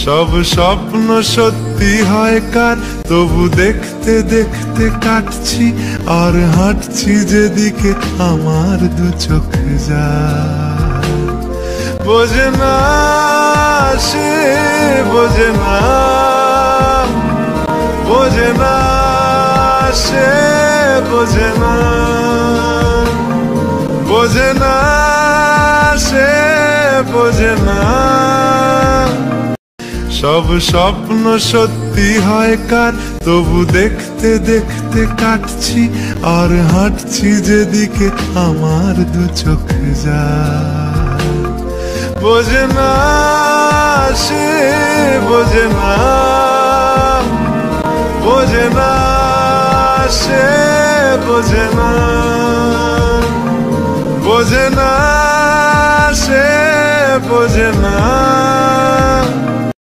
সব স্বপ্ন সত্যি হয় কার, তবু দেখতে দেখতে কাটছি আর হাঁটছি যেদিকে আমার দু চোখ যায়। বোঝে না সে, বোঝে না, বোঝে না সে, বোঝে না, বোঝে না সে, বোঝে না। সব স্বপ্ন সত্যি হয় কার, তবু দেখতে দেখতে কাটছি আর হাঁটছি যেদিকে আমার দু চোখ যায়। বোঝে না সে, বোঝে না, বোঝে না সে, বোঝে না, বোঝে না সে, বোঝে না।